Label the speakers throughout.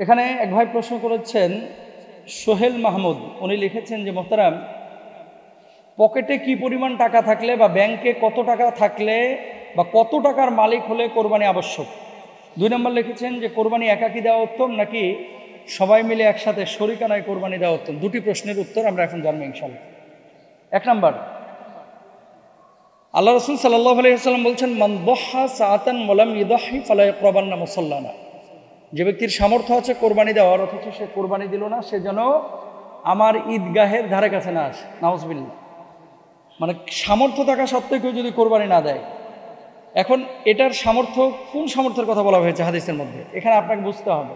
Speaker 1: এখানে এক ভাই প্রশ্ন করেছেন, সোহেল মাহমুদ, উনি লিখেছেন যে মোহতারাম, পকেটে কি পরিমাণ টাকা থাকলে বা ব্যাংকে কত টাকা থাকলে বা কত টাকার মালিক হলে কোরবানি আবশ্যক। 2 নম্বর লিখেছেন যে কোরবানি একাকি দেওয়া উত্তম নাকি সবাই মিলে একসাথে শরিকানায় কোরবানি দেওয়া উত্তম। দুটি প্রশ্নের উত্তর আমরা এখন জানবো ইনশাআল্লাহ। 1 নম্বর, আল্লাহ রাসূল সাল্লাল্লাহু আলাইহি ওয়াসাল্লাম বলছেন, মান দাহা সাআতান ওয়া লাম ইদাহি ফালা ইয়াকরাবান্না মুসাল্লানা। যে ব্যক্তির সামর্থ্য আছে কোরবানি দেওয়ার, অথচ সে কোরবানি দিল না, সে যেন আমার ঈদগাহের ধারে কাছে না আসে। নাউজুবিল্লাহ। মানে সামর্থ্য থাকা সত্ত্বেও কেউ যদি কোরবানি না দেয়। এখন এটার সামর্থ্য, কোন সামর্থ্যের কথা বলা হয়েছে হাদিসের মধ্যে, এখানে আপনাকে বুঝতে হবে।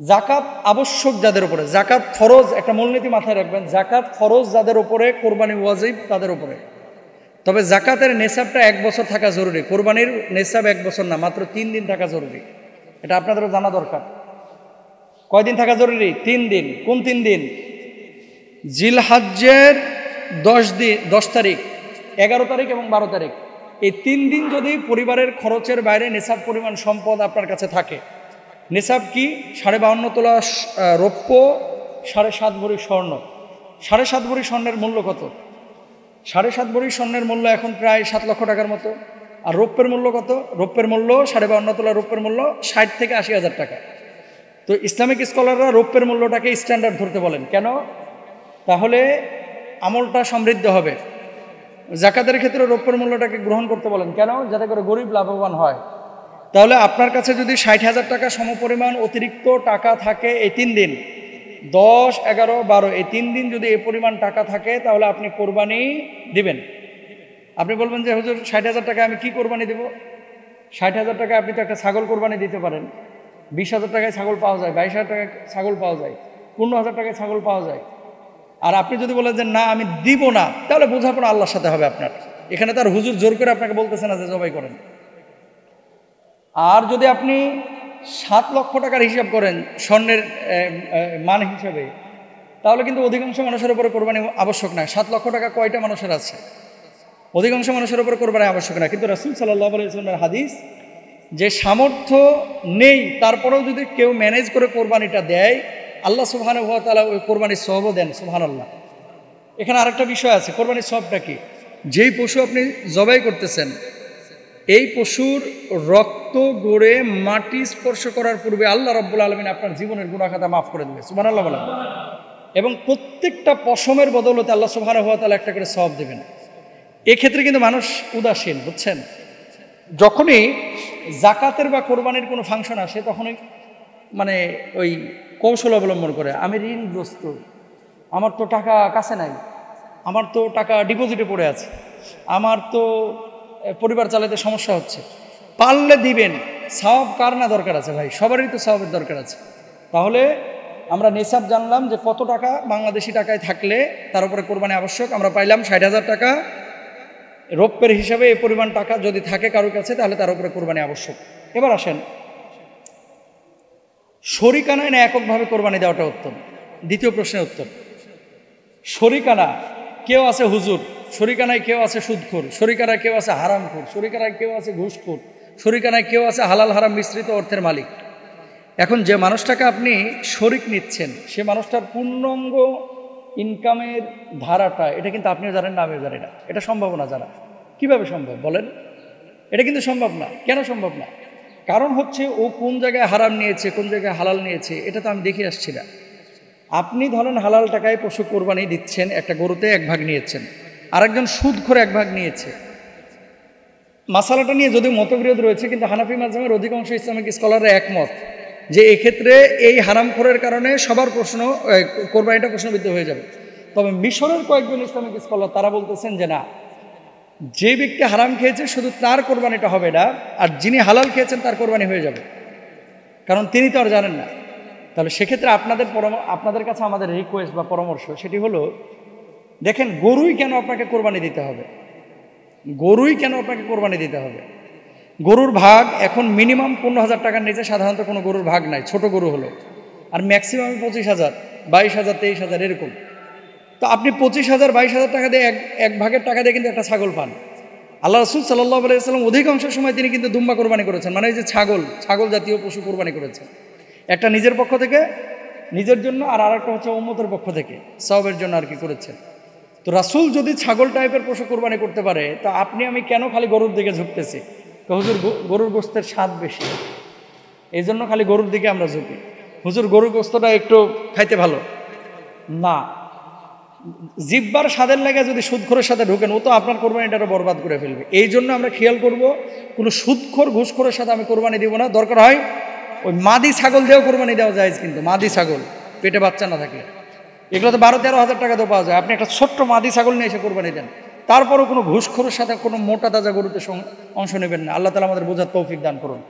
Speaker 1: জাকাত আবশ্যক যাদের উপরে, জাকাত ফরজ, একটা মূলনীতি মাথায় রাখবেন, জাকাত ফরজ যাদের উপরে, কোরবানি ওয়াজিব তাদের উপরে। তবে জাকাতের নেসাবটা 1 বছর থাকা জরুরি। কোরবানির নেসাব 1 বছর না, মাত্র 3 দিন থাকা জরুরি। এটা আপনাদেরও জানা দরকার। কয়দিন থাকা জরুরি? 3 দিন। কোন 3 দিন? জিলহজ্জের 10 তারিখ, 11 তারিখ এবং 12 তারিখ। এই 3 দিন যদি পরিবারের খরচের বাইরে নেসাব পরিমাণ সম্পদ আপনার কাছে থাকে। নেসাব কি? 52.5 তোলা রৌপ্য, 7.5 ভরি স্বর্ণ। 7.5 ভরি স্বর্ণের মূল্য কত? 7.5 ভরি স্বর্ণের মূল্য এখন প্রায় 7 লক্ষ টাকার মতো। আর রৌপ্যের মূল্য কত? রৌপ্যের মূল্য 52.5 তোলা রৌপ্যের মূল্য 60 থেকে 80,000 টাকা। তো ইসলামিক স্কলাররা রৌপ্যের মূল্যটাকে স্ট্যান্ডার্ড ধরতে বলেন। কেন? তাহলে আমলটা সমৃদ্ধ হবে। জাকাতের ক্ষেত্রে রৌপ্যের মূল্যটাকে গ্রহণ করতে বলেন। কেন? যাতে করে গরিব লাভবান হয়। তাহলে আপনার কাছে যদি 60,000 টাকা সমপরিমাণ অতিরিক্ত টাকা থাকে এই 3 দিন, 10, 11, 12, এই 3 দিন যদি এই পরিমাণ টাকা থাকে, তাহলে আপনি কোরবানি দিবেন। আপনি বলবেন যে হুজুর 60,000 টাকা আমি কি কোরবানি দেব? 60,000 টাকা আপনি তো একটা ছাগল কোরবানি দিতে পারেন। 20,000 টাকায় ছাগল পাওয়া যায়, 22,000 টাকায় ছাগল পাওয়া যায়, 15,000 টাকায় ছাগল পাওয়া যায়। আর আপনি যদি বলেন যে না আমি দিব না, তাহলে বোঝাপড়া আল্লাহর সাথে হবে আপনার। এখানে তার হুজুর জোর করে আপনাকে বলতেছে না যে জবাই করেন। আর যদি আপনি 7 লক্ষ টাকার হিসাব করেন স্বর্ণের মান হিসাবে, তাহলে কিন্তু অধিকাংশ মানুষের উপরে কোরবানি আবশ্যক নয়। 7 লক্ষ টাকা কয়টা মানুষের আছে? অধিকাংশ মানুষের উপরে কোরবানি আবশ্যক না। কিন্তু রাসূল সাল্লাল্লাহু আলাইহি ওয়াসাল্লামের হাদিস, যে সামর্থ্য নেই তারপরেও যদি কেউ ম্যানেজ করে কোরবানিটা দেয়, আল্লাহ সুবহানাহু ওয়া তাআলা ওই কোরবানির সওয়াবও দেন। সুবহানাল্লাহ। এখানে আরেকটা বিষয় আছে, কোরবানির সওয়াবটা কি? যেই পশু আপনি জবাই করতেছেন, এই পশুর রক্ত গড়ে মাটি স্পর্শ করার পূর্বে আল্লাহ রাব্বুল আলামিন আপনার জীবনের গুনাহ খাতা মাফ করে দেবে। সুবহানাল্লাহ বলেন। এবং প্রত্যেকটা পশমের বদৌলতে আল্লাহ সুবহানাহু ওয়া তাআলা একটা করে সওয়াব দেবেন। এক্ষেত্রে কিন্তু মানুষ উদাসীন, বুঝছেন? যখনই জাকাতের বা কোরবানির কোনো ফাংশন আসে, তখনই মানে ওই কৌশল অবলম্বন করে, আমি ঋণগ্রস্ত, আমার তো টাকা কাছে নাই, আমার তো টাকা ডিপোজিটে পড়ে আছে, আমার তো পরিবার চালাতে সমস্যা হচ্ছে, পারলে দিবেন। সওয়াব কার না দরকার আছে ভাই? সবারই তো সওয়াবের দরকার আছে। তাহলে আমরা নিসাব জানলাম যে কত টাকা বাংলাদেশি টাকায় থাকলে তার উপরে কোরবানি আবশ্যক। আমরা পাইলাম 60,000 টাকা রৌপ্যের হিসাবে এই পরিমাণ টাকা যদি থাকে কারোর কাছে, তাহলে তার উপরে কোরবানি আবশ্যক। এবার আসেন, শরিকানায় না এককভাবে কোরবানি দেওয়াটা উত্তম? দ্বিতীয় প্রশ্নের উত্তর, শরিকানা কেউ আছে হুজুর, শরিকানায় কেউ আছে সুদখোর, শরিকানায় কেউ আছে হারামখোর, শরিকানায় কেউ আছে ঘুষখোর, শরিকানায় কেউ আছে হালাল হারাম মিশ্রিত অর্থের মালিক। এখন যে মানুষটাকে আপনি শরিক নিচ্ছেন, সে মানুষটার পূর্ণাঙ্গ ইনকামের ধারাটা, এটা কিন্তু আপনিও জানেন না, আমিও জানি না। এটা সম্ভব না জানা। কিভাবে সম্ভব বলেন? এটা কিন্তু সম্ভব না। কেন সম্ভব না? কারণ হচ্ছে ও কোন জায়গায় হারাম নিয়েছে, কোন জায়গায় হালাল নিয়েছে, এটা তো আমি দেখে আসছি না। আপনি ধরেন হালাল টাকায় পশু কোরবানি দিচ্ছেন, একটা গরুতে 1 ভাগ নিয়েছেন, আরেকজন সুদখোর 1 ভাগ নিয়েছে। মাসালাটা নিয়ে যদিও মতবিরোধ রয়েছে, কিন্তু হানাফি মাযহাবের অধিকাংশ ইসলামিক স্কলাররা একমত যে এক্ষেত্রে এই হারামখোরের কারণে সবার প্রশ্ন, কোরবানিটা প্রশ্নবিদ্ধ হয়ে যাবে। তবে মিশরের কয়েকজন ইসলামিক স্কলার তারা বলতেছেন যে না, যে ব্যক্তি হারাম খেয়েছে শুধু তার কোরবানিটা হবে না, আর যিনি হালাল খেয়েছেন তার কোরবানি হয়ে যাবে, কারণ তিনি তো আর জানেন না। তাহলে সেক্ষেত্রে আপনাদের কাছে আমাদের রিকোয়েস্ট বা পরামর্শ, সেটি হলো, দেখেন গরুই কেন আপনাকে কোরবানি দিতে হবে? গরুই কেন আপনাকে কোরবানি দিতে হবে? গরুর ভাগ এখন মিনিমাম 15,000 টাকার নিচে সাধারণত কোনো গরুর ভাগ নাই, ছোট গরু হলো। আর ম্যাক্সিমাম 25,000, 22,000, 23,000 এরকম। তো আপনি 25,000, 22,000 টাকা দিয়ে এক ভাগের টাকা দিয়ে কিন্তু একটা ছাগল পান। আল্লাহ রাসূল সাল্লাল্লাহু আলাইহি ওয়াসাল্লাম অধিকাংশ সময় তিনি কিন্তু দুম্বা কোরবানি করেছেন, মানে এই যে ছাগল জাতীয় পশু কোরবানি করেছেন। একটা নিজের পক্ষ থেকে, নিজের জন্য, আর আরেকটা হচ্ছে উম্মতের পক্ষ থেকে সওয়াবের জন্য আর কি করেছেন। তো রাসূল যদি ছাগল টাইপের পশু কোরবানি করতে পারে, তা আপনি আমি কেন খালি গরুর দিকে ঝুঁকতেছি? হুজুর গরুর গোস্তের স্বাদ বেশি, এই জন্য খালি গরুর দিকে আমরা ঝুঁকি। হুজুর গরুর গোস্তটা একটু খাইতে ভালো না, জিব্বার স্বাদের লেগে যদি সুদখোরের সাথে ঢুকেন, ও তো আপনার কোরবানিটা বরবাদ করে ফেলবে। এই জন্য আমরা খেয়াল করব, কোনো সুদখোর ঘুষখোরের সাথে আমি কোরবানি দিব না। দরকার হয় ওই মাদি ছাগল দিয়েও কোরবানি দেওয়া যায়, কিন্তু মাদি ছাগল পেটে বাচ্চা না থাকলে, এগুলো তো 12-13 হাজার টাকা তো পাওয়া যায়। আপনি একটা ছোট্ট মাদি ছাগল নিয়ে এসে কোরবানি দেন, তারপরও কোনো ঘুষখোরের সাথে কোনো মোটা তাজা গরুতে অংশ নেবেন না। আল্লাহ তাআলা আমাদের বোঝার তৌফিক দান করুন।